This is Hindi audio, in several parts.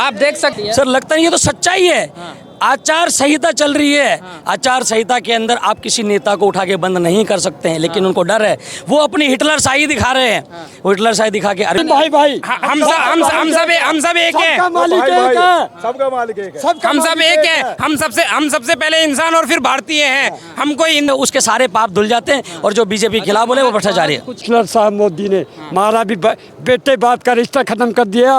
आप देख सकते हैं सर, लगता नहीं, ये तो सच्चाई है। आचार संहिता चल रही है। आचार संहिता के अंदर आप किसी नेता को उठा के बंद नहीं कर सकते हैं, लेकिन उनको डर है। वो अपनी हिटलर शाही दिखा रहे हैं। वो हिटलर शाही दिखा के अरे भाई भाई हम सब एक हैं, सबका मालिक एक है, सबका मालिक एक है, हम सब एक हैं। हम सबसे पहले इंसान और फिर भारतीय हैं। हम कोई उसके सारे पाप धुल जाते हैं। और जो बीजेपी के खिलाफ बोले वो भ्रष्टाचारी है। हिटलर साहब मोदी ने हमारा भी बेटे बाप का रिश्ता खत्म कर दिया।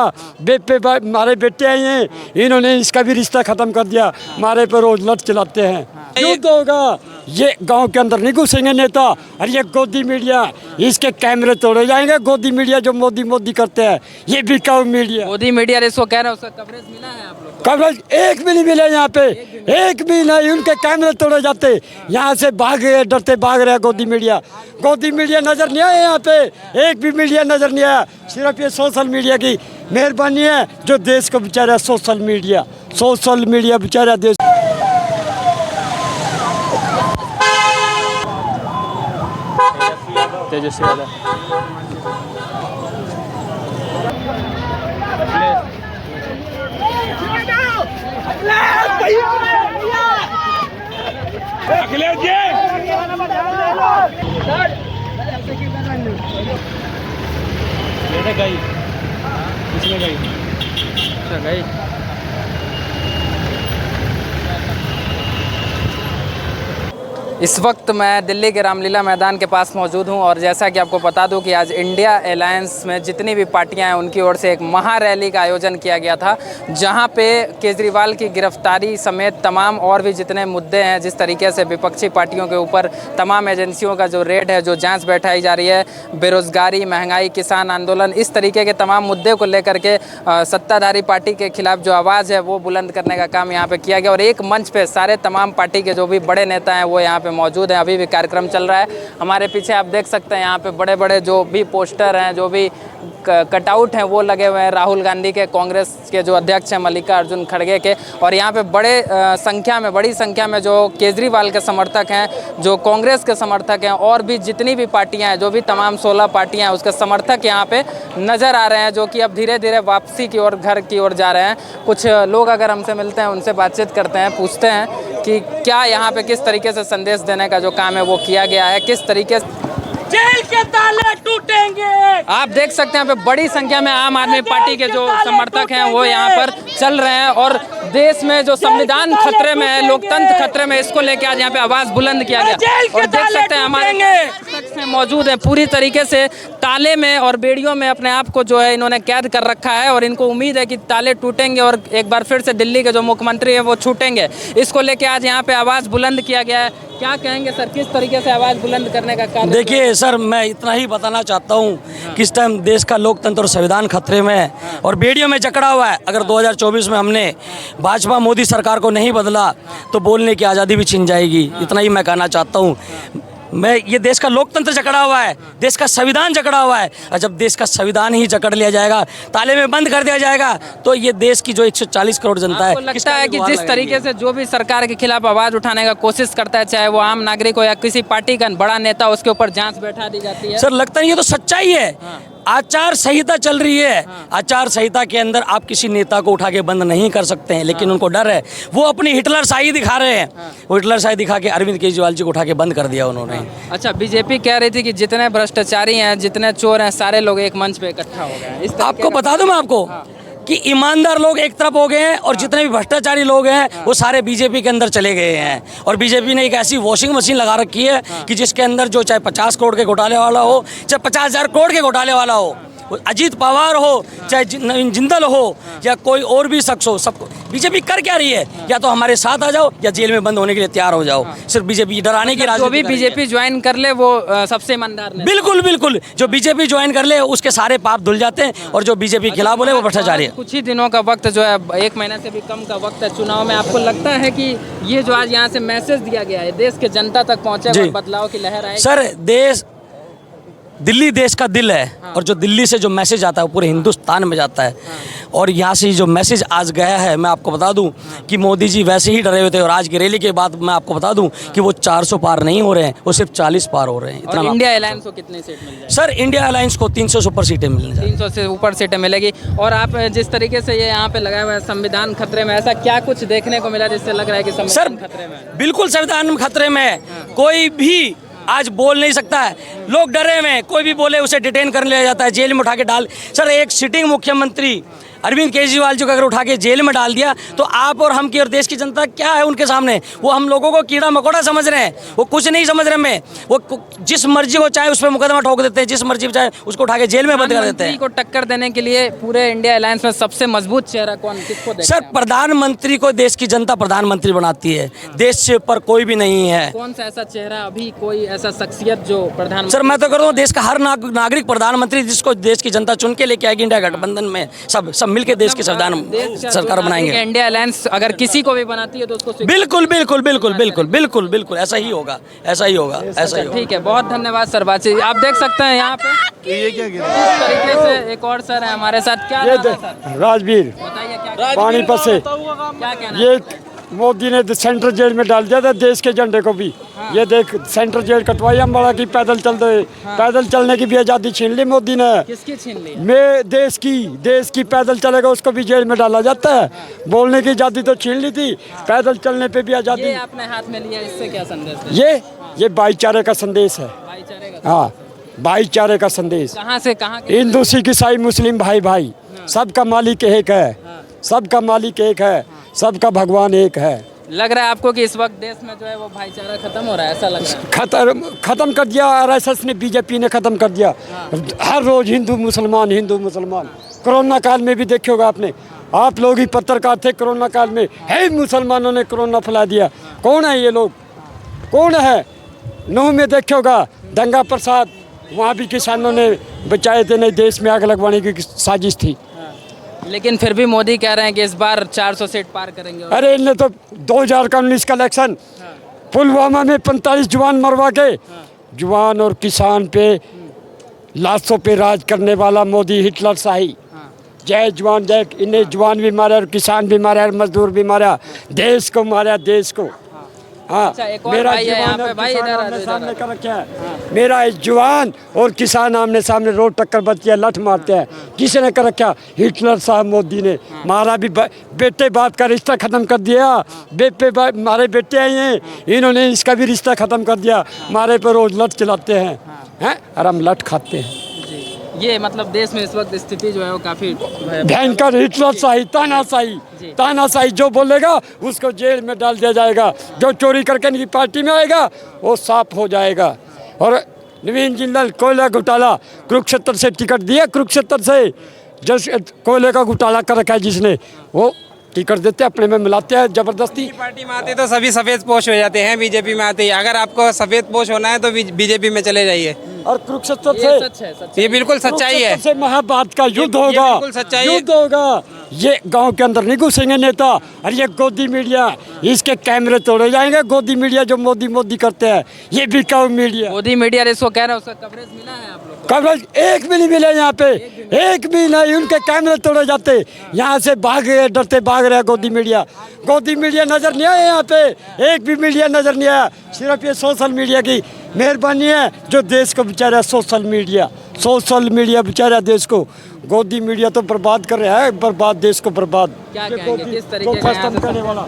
हमारे बेटे आए हैं, इन्होंने इसका भी रिश्ता खत्म कर दिया। हमारे पर रोज लट चलाते हैं। युद्ध होगा, ये गांव के अंदर नहीं घुसेंगे नेता। और ये गोदी मीडिया, इसके कैमरे तोड़े जाएंगे। गोदी मीडिया जो मोदी करते हैं, ये बिकाऊ मीडिया। मोदी मीडिया इसको कह रहे हैं, उसका कवरेज मिला है आप लोग? कवरेज एक भी नहीं मिला यहाँ पे, एक भी नहीं। उनके कैमरे तोड़े जाते, यहाँ से भाग गए, डरते भाग रहे। गोदी मीडिया नजर नहीं आया यहाँ पे, एक भी मीडिया नजर नहीं आया। सिर्फ ये सोशल मीडिया की मेहरबानी है जो देश को बेचारा सोशल मीडिया बेचारा देश। तेजस्वी यादव। अखिलेश जी गई, किसमें गई? अच्छा गई। इस वक्त मैं दिल्ली के रामलीला मैदान के पास मौजूद हूं और जैसा कि आपको बता दूं कि आज इंडिया अलायंस में जितनी भी पार्टियां हैं उनकी ओर से एक महारैली का आयोजन किया गया था, जहां पे केजरीवाल की गिरफ्तारी समेत तमाम और भी जितने मुद्दे हैं, जिस तरीके से विपक्षी पार्टियों के ऊपर तमाम एजेंसियों का जो रेड है, जो जाँच बैठाई जा रही है, बेरोज़गारी, महंगाई, किसान आंदोलन, इस तरीके के तमाम मुद्दे को लेकर के सत्ताधारी पार्टी के खिलाफ जो आवाज़ है वो बुलंद करने का काम यहाँ पर किया गया। और एक मंच पर सारे तमाम पार्टी के जो भी बड़े नेता हैं वो यहाँ मौजूद है। अभी भी कार्यक्रम चल रहा है। हमारे पीछे आप देख सकते हैं यहाँ पे बड़े बड़े जो भी पोस्टर हैं, जो भी कटआउट हैं वो लगे हुए हैं राहुल गांधी के, कांग्रेस के जो अध्यक्ष हैं मल्लिकार्जुन खड़गे के। और यहाँ पे बड़ी संख्या में जो केजरीवाल के समर्थक हैं, जो कांग्रेस के समर्थक हैं, और भी जितनी भी पार्टियां हैं, जो भी तमाम 16 पार्टियां हैं, उसके समर्थक यहाँ पे नज़र आ रहे हैं, जो कि अब धीरे धीरे वापसी की ओर, घर की ओर जा रहे हैं। कुछ लोग अगर हमसे मिलते हैं, उनसे बातचीत करते हैं, पूछते हैं कि क्या यहाँ पे किस तरीके से संदेश देने का जो काम है वो किया गया है, किस तरीके से जेल के ताले टूटेंगे। आप देख सकते हैं यहाँ पे बड़ी संख्या में आम आदमी पार्टी के जो समर्थक हैं वो यहाँ पर चल रहे हैं। और देश में जो संविधान खतरे में है, लोकतंत्र खतरे में, इसको लेकर आज यहाँ पे आवाज़ बुलंद किया गया। और देख सकते हैं हमारे शख्स मौजूद है, पूरी तरीके से ताले में और बेड़ियों में अपने आप को जो है इन्होंने कैद कर रखा है। और इनको उम्मीद है कि ताले टूटेंगे और एक बार फिर से दिल्ली के जो मुख्यमंत्री है वो छूटेंगे। इसको लेके आज यहाँ पे आवाज़ बुलंद किया गया है। क्या कहेंगे सर, किस तरीके से आवाज़ बुलंद करने का कार्य? देखिए सर, मैं इतना ही बताना चाहता हूँ कि इस टाइम देश का लोकतंत्र और संविधान खतरे में है और बेड़ियों में जकड़ा हुआ है। अगर 2024 में हमने भाजपा मोदी सरकार को नहीं बदला तो बोलने की आज़ादी भी छिन जाएगी। इतना ही मैं कहना चाहता हूँ। ये देश का लोकतंत्र जकड़ा हुआ है, देश का संविधान जकड़ा हुआ है। और जब देश का संविधान ही जकड़ लिया जाएगा, ताले में बंद कर दिया जाएगा, तो ये देश की जो 140 करोड़ जनता है, लगता है कि जिस तरीके से जो भी सरकार के खिलाफ आवाज़ उठाने का कोशिश करता है, चाहे वो आम नागरिक हो या किसी पार्टी का बड़ा नेता, उसके ऊपर जांच बैठा दी जाती है। सर, लगता नहीं, ये तो सच्चाई है। आचार संहिता चल रही है। आचार संहिता के अंदर आप किसी नेता को उठा के बंद नहीं कर सकते हैं, लेकिन उनको डर है। वो अपनी हिटलर शाही दिखा रहे हैं। वो हिटलर शाही दिखा के अरविंद केजरीवाल जी को उठा के बंद कर दिया उन्होंने। अच्छा, बीजेपी कह रही थी कि जितने भ्रष्टाचारी हैं, जितने चोर हैं, सारे लोग एक मंच पे इकट्ठा हो गए। आपको बता दूं मैं आपको कि ईमानदार लोग एक तरफ हो गए हैं और जितने भी भ्रष्टाचारी लोग हैं वो सारे बीजेपी के अंदर चले गए हैं। और बीजेपी ने एक ऐसी वॉशिंग मशीन लगा रखी है कि जिसके अंदर जो चाहे 50 करोड़ के घोटाले वाला हो, चाहे 50,000 करोड़ के घोटाले वाला हो, अजीत पवार हो, चाहे जिंदल हो, या कोई और भी शख्स हो, सबको बीजेपी कर क्या रही है? या तो हमारे साथ आ जाओ या जेल में बंद होने के लिए तैयार हो जाओ। सिर्फ बीजेपी डराने की राजनीति। जो भी बीजेपी ज्वाइन कर ले वो सबसे ईमानदार नहीं। बिल्कुल बिल्कुल, जो बीजेपी ज्वाइन कर ले उसके सारे पाप धुल जाते हैं और जो बीजेपी खिलाफ बोले वो भ्रष्टाचारी है। कुछ ही दिनों का वक्त जो है, 1 महीने से भी कम का वक्त है चुनाव में। आपको लगता है कि ये जो आज यहाँ से मैसेज दिया गया है देश के जनता तक पहुँचे, बदलाव की लहर आए? सर, दिल्ली देश का दिल है और जो दिल्ली से जो मैसेज आता है वो पूरे हिंदुस्तान में जाता है और यहाँ से जो मैसेज आज गया है, मैं आपको बता दूं कि मोदी जी वैसे ही डरे हुए थे और आज की रैली के बाद मैं आपको बता दूं कि वो 400 पार नहीं हो रहे हैं, वो सिर्फ 40 पार हो रहे हैं। और इंडिया अलायंस को कितने सीट मिल जाए? सर इंडिया अलायंस को 300 से ऊपर सीटें मिलने जाएंगी। 300 से ऊपर सीटें मिलेगी। और आप जिस तरीके से ये यहाँ पे लगाया हुआ है संविधान खतरे में, ऐसा क्या कुछ देखने को मिला जिससे लग रहा है कि सर संविधान खतरे में है? बिल्कुल संविधान खतरे में है, कोई भी आज बोल नहीं सकता है, लोग डरे हुए हैं, कोई भी बोले उसे डिटेन कर लिया जाता है, जेल में उठा के डाल। सर एक सिटिंग मुख्यमंत्री अरविंद केजरीवाल जी को अगर उठा के जेल में डाल दिया तो आप और हम की और देश की जनता क्या है उनके सामने? वो हम लोगों को कीड़ा मकोड़ा समझ रहे हैं, वो कुछ नहीं समझ रहे हैं। वो जिस मर्जी को चाहे उस पर मुकदमा ठोक देते हैं, जिस मर्जी को चाहे उसको उठा के जेल में बंद कर देते हैं। को टक्कर देने के लिए पूरे इंडिया अलायंस में सबसे मजबूत चेहरा कौन, किसको देखते सर हैं? प्रधानमंत्री को देश की जनता प्रधानमंत्री बनाती है, देश से ऊपर कोई भी नहीं है। कौन सा ऐसा चेहरा, अभी कोई ऐसा शख्सियत जो प्रधानमंत्री? सर मैं तो कहता हूँ देश का हर नागरिक प्रधानमंत्री जिसको देश की जनता चुन के लेके आएगी इंडिया गठबंधन में, सब मिलके देश के संविधान सरकार बनाएंगे। इंडिया अलायंस अगर किसी को भी बनाती है तो उसको बिल्कुल बिल्कुल बिल्कुल बिल्कुल बिल्कुल बिल्कुल ऐसा ही होगा, ऐसा ही होगा, ऐसा ही होगा। ठीक है, बहुत धन्यवाद सर बातचीत। आप देख सकते हैं यहाँ पे ये क्या गिरा? इस तरीके से एक और सर है हमारे साथ। क्या ये नाम है सर? राजवीर बताइए क्या पानीपत से क्या कहना? ये मोदी ने सेंट्रल जेल में डाल दिया था देश के झंडे को भी। ये देख सेंट्रल जेल कटवाई अम्बाड़ा की, पैदल चलने की भी आज़ादी छीन ली मोदी ने। किसकी छीन ली? मैं देश की पैदल चलेगा उसको भी जेल में डाला जाता है। बोलने की आज़ादी तो छीन ली थी, पैदल चलने पे भी आज़ादी। ये आपने हाथ में लिया, इससे क्या संदेश है? ये भाईचारे का संदेश है। भाईचारे का? हाँ, भाईचारे का संदेश। कहाँ से कहाँ के? हिंदू सिख ईसाई मुस्लिम भाई सबका मालिक एक है, सबका मालिक एक है, सबका भगवान एक है। लग रहा है आपको कि इस वक्त देश में जो है वो भाईचारा खत्म हो रहा है, ऐसा लग रहा है? खत्म कर दिया आरएसएस ने, बीजेपी ने खत्म कर दिया। हर रोज हिंदू मुसलमान। कोरोना काल में भी देखिए होगा आपने, आप लोग ही पत्रकार थे कोरोना काल में, है मुसलमानों ने कोरोना फैला दिया। कौन है ये लोग, कौन है? नूह में देखिए होगा दंगा प्रसाद, वहाँ भी किसानों ने बचाए थे, नहीं देश में आग लगवाने की साजिश थी। लेकिन फिर भी मोदी कह रहे हैं कि इस बार 400 सीट पार करेंगे। अरे इनने तो 2019 का इलेक्शन पुलवामा में 45 जवान मरवा के, जवान और किसान पे लाशों पे राज करने वाला मोदी हिटलर शाही। जय जवान जय, इन्हें जवान भी मारा और किसान भी मारा और मजदूर भी मारा, देश को मारा, देश को। हाँ, अच्छा, एक और मेरा भाई है यहाँ जवान पे, और भाई किसान इधर आ आमने जाओ, सामने इधर आ कर रखा है। मेरा जवान और किसान आमने सामने रोड टक्कर बचती है, लठ मारते हैं। किसने कर रखा? हिटलर साहब मोदी ने मारा भी। बेटे बाप का रिश्ता खत्म कर दिया। मारे बेटे आए हैं, इन्होंने इसका भी रिश्ता खत्म कर दिया। मारे पर रोज लठ चलाते हैं और हम लठ खाते हैं। ये मतलब देश में इस वक्त स्थिति जो है वो काफी भयंकर हिटलर शाही, तानाशाही। जो बोलेगा उसको जेल में डाल दिया जाएगा। जो चोरी करके इनकी पार्टी में आएगा वो साफ हो जाएगा। और नवीन जिंदल कोयला घोटाला, कुरुक्षेत्र से टिकट दिया, कुरुक्षेत्र से जिस कोयले का घोटाला कर रखा है जिसने, वो टिकट देते अपने में मिलाते हैं जबरदस्ती। पार्टी में आते तो सभी सफेद पोश हो जाते हैं, बीजेपी में आते ही। अगर आपको सफेद पोश होना है तो बीजेपी में चले जाइए। और कुरुक्षेत्र ये सच है, ये बिल्कुल सच्चाई है। से महाभारत का युद्ध ये होगा, बिल्कुल सच्चाई है। युद्ध होगा। ये गांव के अंदर नहीं घुसेंगे नेता, और ये गोदी मीडिया, इसके कैमरे तोड़े जाएंगे। गोदी मीडिया जो मोदी करते हैं, ये बिकाऊ मीडिया। मोदी मीडिया इसको कह रहा है, उसका कवरेज मिला है आप लोग को? कवरेज एक भी नहीं मिले यहाँ पे, एक भी नहीं। उनके कैमरे तोड़े जाते, यहाँ से भाग गए, डरते भाग रहे। गोदी मीडिया नजर नहीं आया यहाँ पे, एक भी मीडिया नजर नहीं आया। सिर्फ ये सोशल मीडिया की मेहरबानी है जो देश को बेचारा सोशल मीडिया बेचारा देश को। गोदी मीडिया तो बर्बाद कर रहा है, बर्बाद देश को बर्बाद। क्या कहेंगे, किस तरीके का यहाँ से करने वाला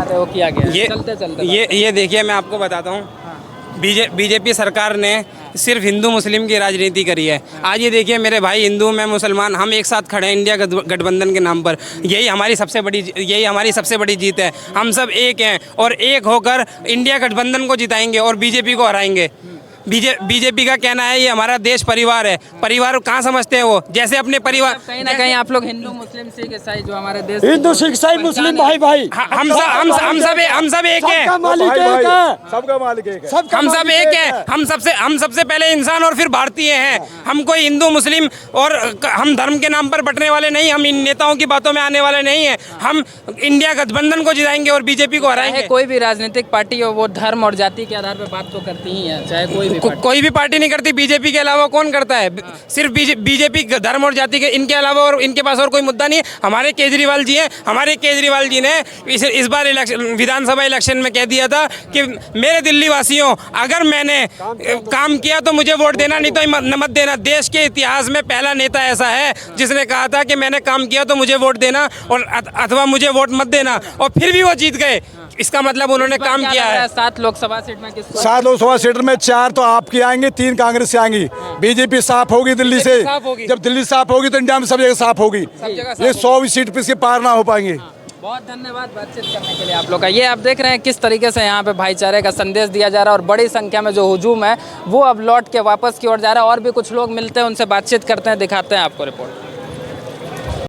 वो किया गया? ये चलते ये देखिए, मैं आपको बताता हूँ। बीजेपी सरकार ने सिर्फ हिंदू मुस्लिम की राजनीति करी है। आज ये देखिए, मेरे भाई हिंदू, मैं मुसलमान, हम एक साथ खड़े हैं इंडिया गठबंधन के नाम पर। यही हमारी सबसे बड़ी जीत है। हम सब एक हैं और एक होकर इंडिया गठबंधन को जिताएंगे और बीजेपी को हराएंगे। बीजेपी का कहना है ये हमारा देश परिवार है। परिवार कहाँ समझते हैं वो? जैसे अपने परिवार, कहीं ना कहीं आप लोग हिंदू मुस्लिम सिख ईसाई जो हमारे देश, हिंदू सिख ईसाई मुस्लिम भाई हम सब एक हैं। सबका मालिक एक है, सबका मालिक एक है। हम सब एक हैं। हम सबसे पहले इंसान और फिर भारतीय हैं। हम कोई हिंदू मुस्लिम और हम धर्म के नाम पर बंटने वाले नहीं। हम इन नेताओं की बातों में आने वाले नहीं हैं। हम इंडिया गठबंधन को जिताएंगे और बीजेपी को हराएंगे। कोई भी राजनीतिक पार्टी हो वो धर्म और जाति के आधार पर बात तो करती ही है, चाहे कोई कोई भी पार्टी नहीं करती, बीजेपी के अलावा कौन करता है? सिर्फ बीजेपी धर्म और जाति के, इनके अलावा और इनके पास और कोई मुद्दा नहीं है। हमारे केजरीवाल जी हैं, हमारे केजरीवाल जी ने इस बार विधानसभा इलेक्शन में कह दिया था कि मेरे दिल्ली वासियों, अगर मैंने काम किया तो मुझे वोट देना, नहीं तो मत देना। देश के इतिहास में पहला नेता ऐसा है जिसने कहा था कि मैंने काम किया तो मुझे वोट देना और अथवा मुझे वोट मत देना, और फिर भी वो जीत गए। इसका मतलब उन्होंने काम किया है। 7 लोकसभा सीट में किसको? 7 लोकसभा सीट में 4 तो आपकी आएंगी, 3 कांग्रेस से आएंगी। बीजेपी साफ होगी दिल्ली से। जब दिल्ली साफ होगी तो इंडिया में सब जगह साफ होगी। ये 100 सीट पे इसके पार ना हो पाएंगे। बहुत धन्यवाद बातचीत करने के लिए आप लोग का। ये आप देख रहे हैं किस तरीके से यहाँ पे भाईचारे का संदेश दिया जा रहा है और बड़ी संख्या में जो हुजूम है वो अब लौट के वापस की ओर जा रहा है। और भी कुछ लोग मिलते हैं, उनसे बातचीत करते हैं, दिखाते हैं आपको रिपोर्ट।